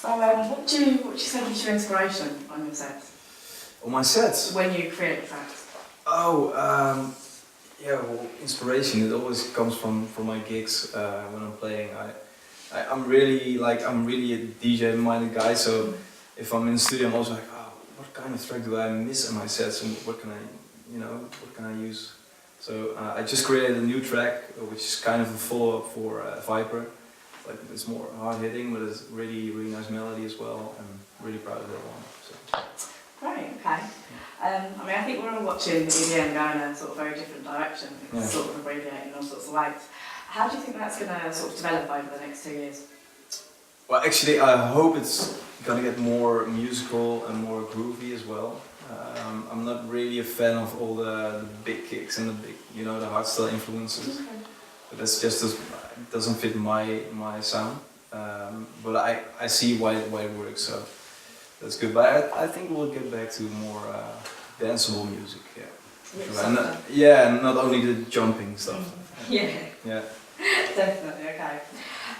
So, what do you say gives you inspiration on your sets? On my sets? When you create sets? Oh, yeah, well, inspiration, it always comes from my gigs when I'm playing. I'm really a DJ-minded guy, so if I'm in the studio, I'm also like, oh, what kind of track do I miss in my sets, and what can I use? So I just created a new track, which is kind of a follow-up for Viper. Like, it's more hard-hitting, but it's really nice melody as well. I'm really proud of that one. So. Great, okay. I mean, I think we're all watching DJing go in a sort of very different direction. It's sort of abbreviating in all sorts of ways. How do you think that's going to sort of develop over the next 2 years? Well, actually, I hope it's going to get more musical and more groovy as well. I'm not really a fan of all the big kicks and the big, the hardstyle influences. Okay. But that's just it doesn't fit my sound. But I see why it works, so that's good. But I think we'll get back to more danceable music. Yeah. And not only the jumping stuff. Yeah. Yeah. Definitely. Okay.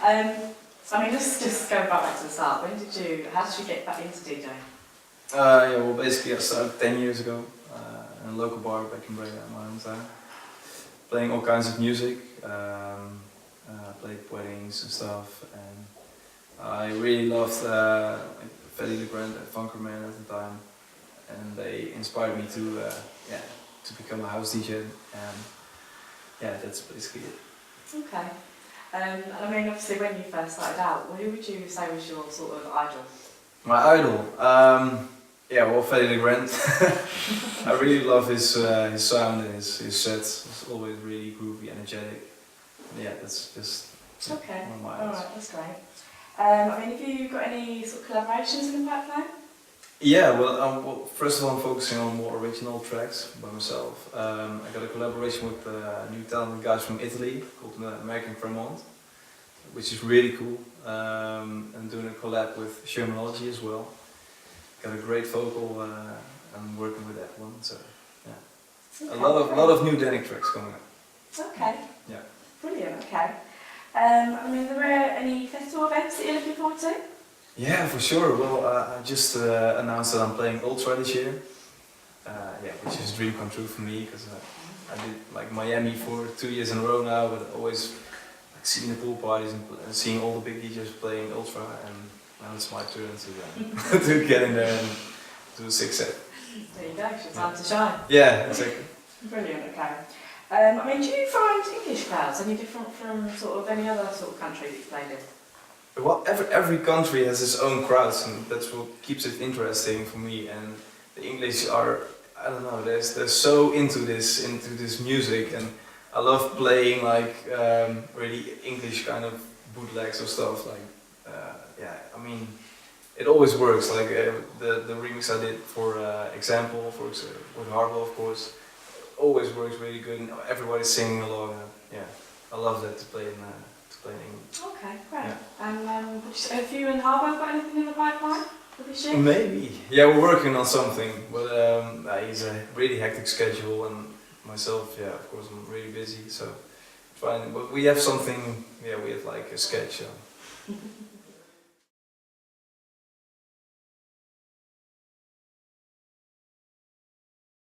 I mean, just go back to the start. How did you get back into DJing? Yeah, well, basically I started 10 years ago in a local bar back in Breda, my hometown, playing all kinds of music. Played weddings and stuff, and I really loved Freddy Legrand and Funkerman at the time, and they inspired me to become a house DJ, and yeah, that's basically it. Okay. I mean, obviously, when you first started out, who would you say was your sort of idol? My idol? Well, Freddy Legrand. I really love his sound and his sets. It's always really groovy, energetic. Yeah, that's just okay. One of my idols. Alright, that's great. I mean, have you got any sort of collaborations in the pipeline? Yeah, well, first of all, I'm focusing on more original tracks by myself. I got a collaboration with new talented guys from Italy called American Fremont, which is really cool. I'm doing a collab with Shermanology as well. Got a great vocal. I'm working with that one, so yeah. Okay, a lot of new Dannic tracks coming up. Okay. Yeah. Brilliant. Okay. I mean, are there any festival events that you're looking forward to? Yeah, for sure. Well, I just announced that I'm playing Ultra this year. Which is a dream come true for me, because I did like Miami for 2 years in a row now, but always like seeing the pool parties and seeing all the big DJs playing Ultra, and now it's my turn to to get in there and do a 6 set. There you go. It's your time to shine. Yeah, exactly. Brilliant. Okay. I mean, do you find English crowds any different from sort of any other sort of country that you've played in? Well, every country has its own crowds, and that's what keeps it interesting for me. And the English are, I don't know, they're so into this music, and I love playing like really English kind of bootlegs or stuff. Like, I mean, it always works. Like the remix I did for Example, with Hardwell, of course, always works really good, and everybody's singing along. I love that to play in English. Okay, great. Yeah. And have you and Hardwell got anything in the pipeline for this year? Maybe. Yeah, we're working on something, but he's a really hectic schedule, and myself, of course, I'm really busy, so trying. But we have something. Yeah, we have like a sketch.